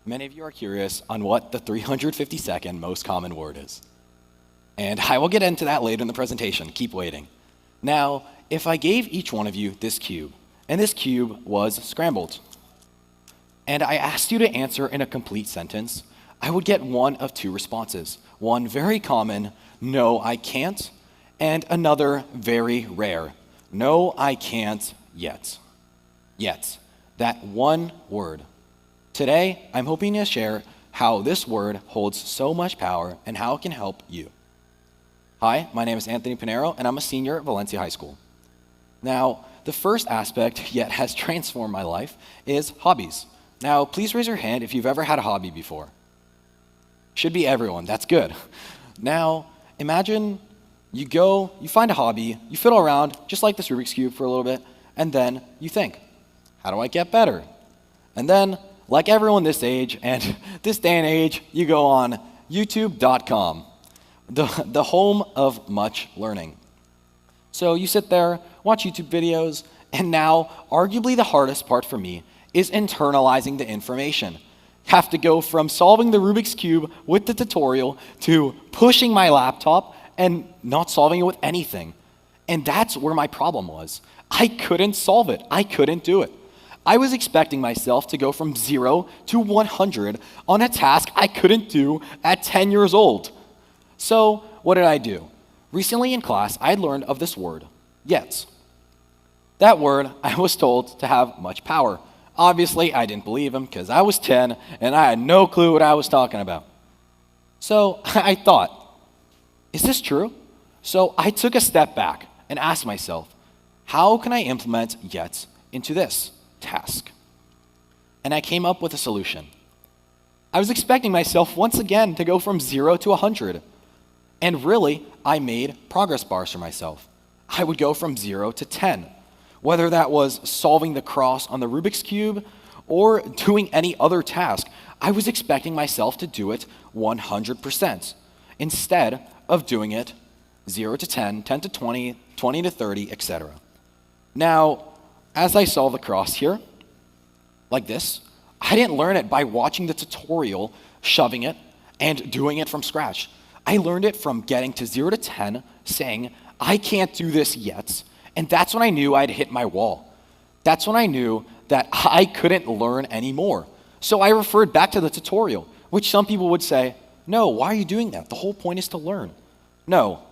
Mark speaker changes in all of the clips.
Speaker 1: Many of you are curious on what the 352nd most common word is. And I will get into that later in the presentation. Keep waiting. Now, if I gave each one of you this cube, and this cube was scrambled, and I asked you to answer in a complete sentence, I would get one of two responses. One very common, no, I can't, and another very rare, no, I can't yet. Yet, that one word. Today, I'm hoping to share how this word holds so much power and how it can help you. Hi, my name is Anthony Pinero, and I'm a senior at Valencia High School. Now, the first aspect yet has transformed my life is hobbies. Now, please raise your hand if you've ever had a hobby before. Should be everyone, that's good. Now, imagine you find a hobby, you fiddle around, just like this Rubik's Cube for a little bit, and then you think, how do I get better? And then, like everyone this age and this day and age, you go on youtube.com, the home of much learning. So you sit there, watch YouTube videos, and now, arguably the hardest part for me is internalizing the information. Have to go from solving the Rubik's Cube with the tutorial to pushing my laptop and not solving it with anything. And that's where my problem was. I couldn't solve it. I couldn't do it. I was expecting myself to go from 0 to 100 on a task I couldn't do at 10 years old. So what did I do? Recently in class, I had learned of this word, yet. That word I was told to have much power. Obviously, I didn't believe him because I was 10 and I had no clue what I was talking about. So I thought, is this true? So I took a step back and asked myself, how can I implement yet into this task? And I came up with a solution. I was expecting myself once again to go from 0 to 100. And really, I made progress bars for myself. I would go from 0 to 10. Whether that was solving the cross on the Rubik's Cube or doing any other task, I was expecting myself to do it 100% instead of doing it 0 to 10, 10 to 20, 20 to 30, etc. Now, as I solve the cross here, like this, I didn't learn it by watching the tutorial, shoving it, and doing it from scratch. I learned it from getting to 0 to 10, saying, I can't do this yet, and that's when I knew I'd hit my wall. That's when I knew that I couldn't learn anymore. So I referred back to the tutorial, which some people would say, no, why are you doing that? The whole point is to learn. No,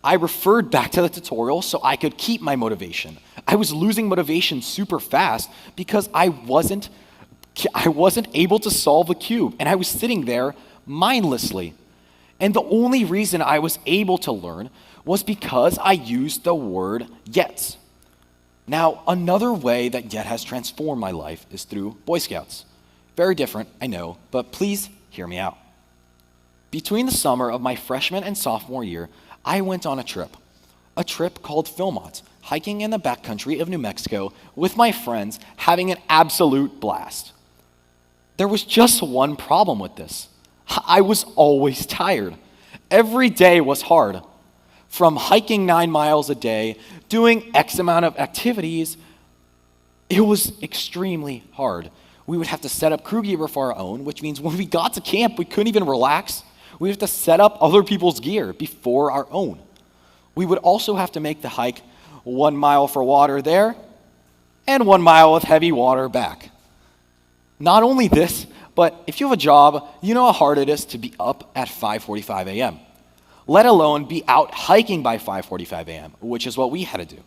Speaker 1: I referred back to the tutorial so I could keep my motivation. I was losing motivation super fast because I wasn't able to solve the cube, and I was sitting there mindlessly. And the only reason I was able to learn was because I used the word yet. Now, another way that yet has transformed my life is through Boy Scouts. Very different, I know, but please hear me out. Between the summer of my freshman and sophomore year, I went on a trip called Philmont, hiking in the backcountry of New Mexico with my friends, having an absolute blast. There was just one problem with this. I was always tired. Every day was hard. From hiking 9 miles a day, doing X amount of activities, it was extremely hard. We would have to set up crew gear for our own, which means when we got to camp, we couldn't even relax. We have to set up other people's gear before our own. We would also have to make the hike 1 mile for water there and 1 mile of heavy water back. Not only this, but if you have a job, you know how hard it is to be up at 5:45 a.m., let alone be out hiking by 5:45 a.m., which is what we had to do.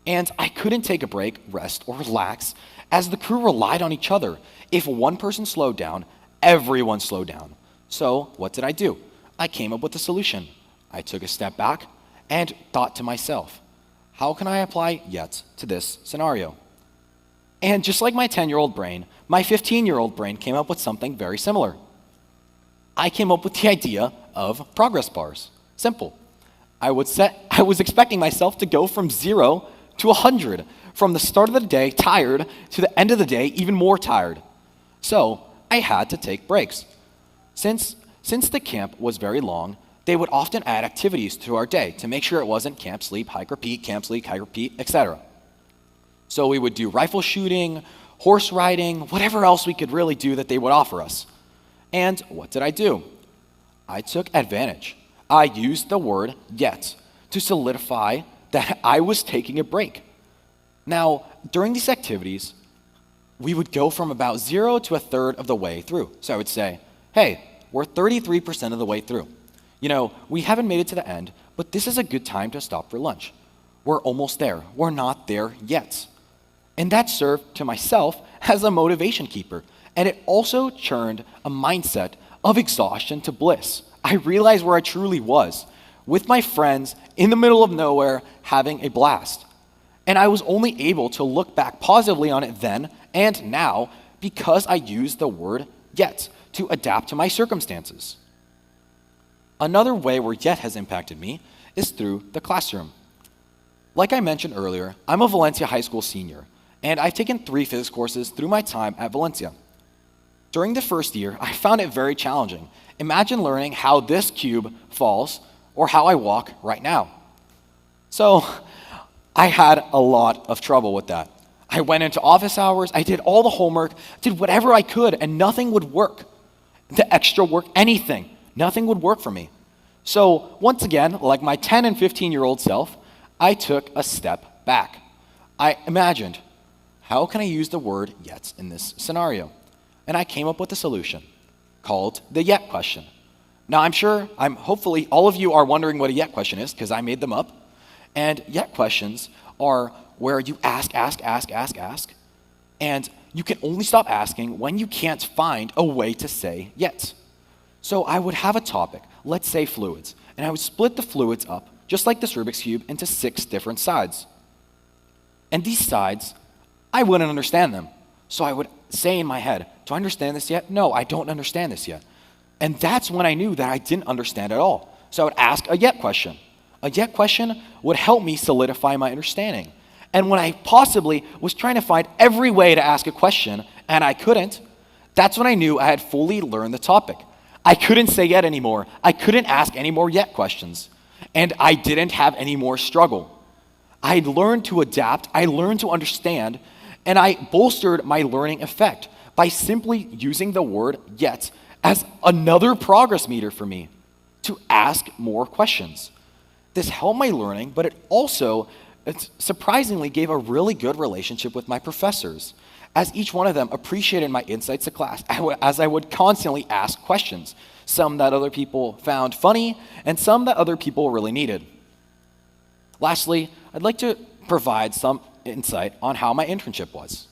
Speaker 1: And I couldn't take a break, rest, or relax as the crew relied on each other. If one person slowed down, everyone slowed down. So what did I do? I came up with a solution. I took a step back and thought to myself, how can I apply yet to this scenario? And just like my 10-year-old brain, my 15-year-old brain came up with something very similar. I came up with the idea of progress bars. Simple. I was expecting myself to go from 0 to 100, from the start of the day tired to the end of the day even more tired. So I had to take breaks. Since the camp was very long, they would often add activities to our day to make sure it wasn't camp, sleep, hike, repeat, camp, sleep, hike, repeat, etc. So we would do rifle shooting, horse riding, whatever else we could really do that they would offer us. And what did I do? I took advantage. I used the word yet to solidify that I was taking a break. Now, during these activities, we would go from about 0 to a third of the way through. So I would say, hey, we're 33% of the way through. We haven't made it to the end, but this is a good time to stop for lunch. We're almost there. We're not there yet. And that served to myself as a motivation keeper. And it also churned a mindset of exhaustion to bliss. I realized where I truly was, with my friends in the middle of nowhere having a blast. And I was only able to look back positively on it then and now because I used the word yet to adapt to my circumstances. Another way where yet has impacted me is through the classroom. Like I mentioned earlier, I'm a Valencia High School senior, and I've taken 3 physics courses through my time at Valencia. During the first year, I found it very challenging. Imagine learning how this cube falls or how I walk right now. So I had a lot of trouble with that. I went into office hours, I did all the homework, did whatever I could, and nothing would work. The extra work, anything, nothing would work for me. So once again, like my 10 and 15-year-old self, I took a step back. I imagined, how can I use the word yet in this scenario? And I came up with a solution called the yet question. Now hopefully all of you are wondering what a yet question is because I made them up. And yet questions are where you ask, and you can only stop asking when you can't find a way to say yet. So I would have a topic, let's say fluids, and I would split the fluids up, just like this Rubik's Cube, into 6 different sides. And these sides, I wouldn't understand them. So I would say in my head, do I understand this yet? No, I don't understand this yet. And that's when I knew that I didn't understand at all. So I would ask a yet question. A yet question would help me solidify my understanding. And when I possibly was trying to find every way to ask a question and I couldn't, that's when I knew I had fully learned the topic. I couldn't say yet anymore. I couldn't ask any more yet questions. And I didn't have any more struggle. I had learned to adapt, I learned to understand, and I bolstered my learning effect by simply using the word yet as another progress meter for me to ask more questions. This helped my learning, but it also surprisingly gave a really good relationship with my professors, as each one of them appreciated my insights to class, as I would constantly ask questions, some that other people found funny, and some that other people really needed. Lastly, I'd like to provide some insight on how my internship was.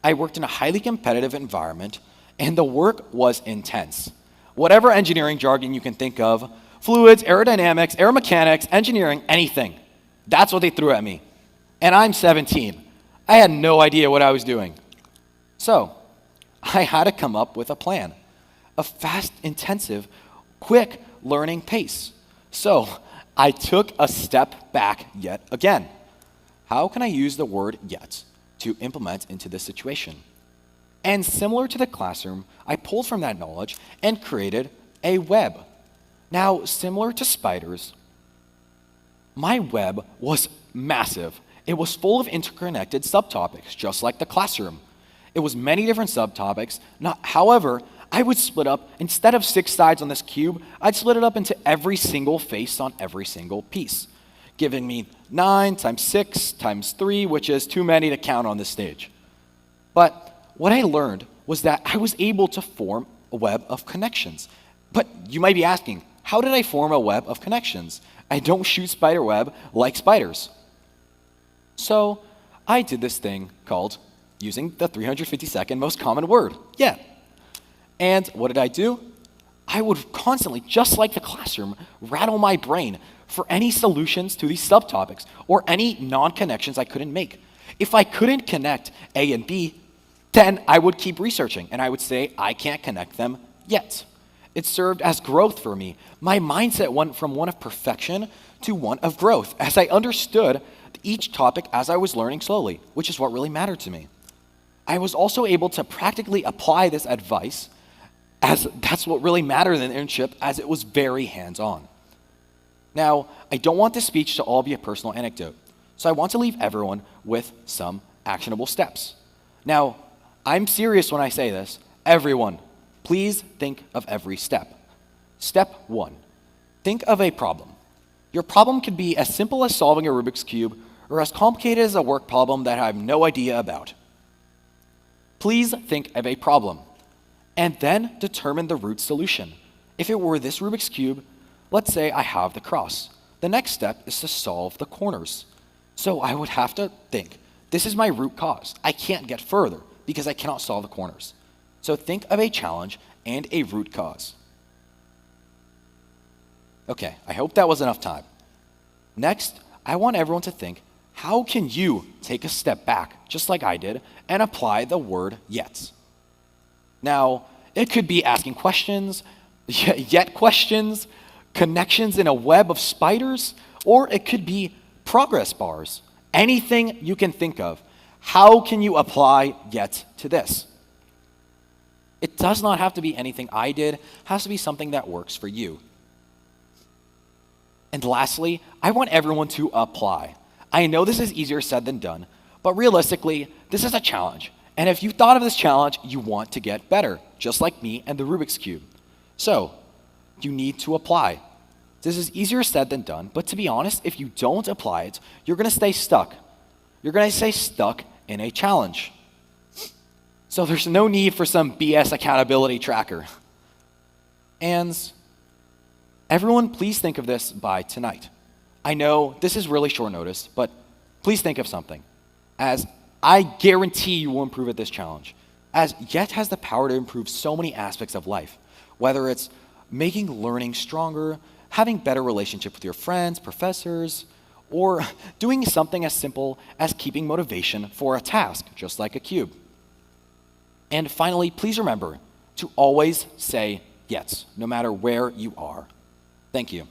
Speaker 1: I worked in a highly competitive environment, and the work was intense. Whatever engineering jargon you can think of, fluids, aerodynamics, aeromechanics, engineering, anything. That's what they threw at me. And I'm 17. I had no idea what I was doing. So I had to come up with a plan, a fast, intensive, quick learning pace. So I took a step back yet again. How can I use the word yet to implement into this situation? And similar to the classroom, I pulled from that knowledge and created a web. Now, similar to spiders, my web was massive. It was full of interconnected subtopics, just like the classroom. It was many different subtopics. However, I would split up, instead of 6 sides on this cube, I'd split it up into every single face on every single piece, giving me 9 times 6 times 3, which is too many to count on this stage. But what I learned was that I was able to form a web of connections. But you might be asking, how did I form a web of connections? I don't shoot spider web like spiders. So I did this thing called using the 352nd most common word, yet. And what did I do? I would constantly, just like the classroom, rattle my brain for any solutions to these subtopics or any non-connections I couldn't make. If I couldn't connect A and B, then I would keep researching and I would say, I can't connect them yet. It served as growth for me. My mindset went from one of perfection to one of growth as I understood each topic as I was learning slowly, which is what really mattered to me. I was also able to practically apply this advice, as that's what really mattered in the internship, as it was very hands-on. Now, I don't want this speech to all be a personal anecdote, so I want to leave everyone with some actionable steps. Now, I'm serious when I say this. Everyone, please think of every step. Step 1, think of a problem. Your problem could be as simple as solving a Rubik's Cube or as complicated as a work problem that I have no idea about. Please think of a problem and then determine the root solution. If it were this Rubik's Cube, let's say I have the cross. The next step is to solve the corners. So I would have to think, this is my root cause. I can't get further because I cannot solve the corners. So think of a challenge and a root cause. Okay, I hope that was enough time. Next, I want everyone to think, how can you take a step back, just like I did, and apply the word yet? Now, it could be asking questions, yet questions, connections in a web of spiders, or it could be progress bars. Anything you can think of. How can you apply yet to this? It does not have to be anything I did. It has to be something that works for you. And lastly, I want everyone to apply. I know this is easier said than done, but realistically, this is a challenge. And if you thought of this challenge, you want to get better, just like me and the Rubik's Cube. So, you need to apply. This is easier said than done, but to be honest, if you don't apply it, you're going to stay stuck. You're going to stay stuck in a challenge. So there's no need for some BS accountability tracker. And everyone, please think of this by tonight. I know this is really short notice, but please think of something, as I guarantee you will improve at this challenge, as Yet has the power to improve so many aspects of life, whether it's making learning stronger, having better relationship with your friends, professors, or doing something as simple as keeping motivation for a task, just like a cube. And finally, please remember to always say yes, no matter where you are. Thank you.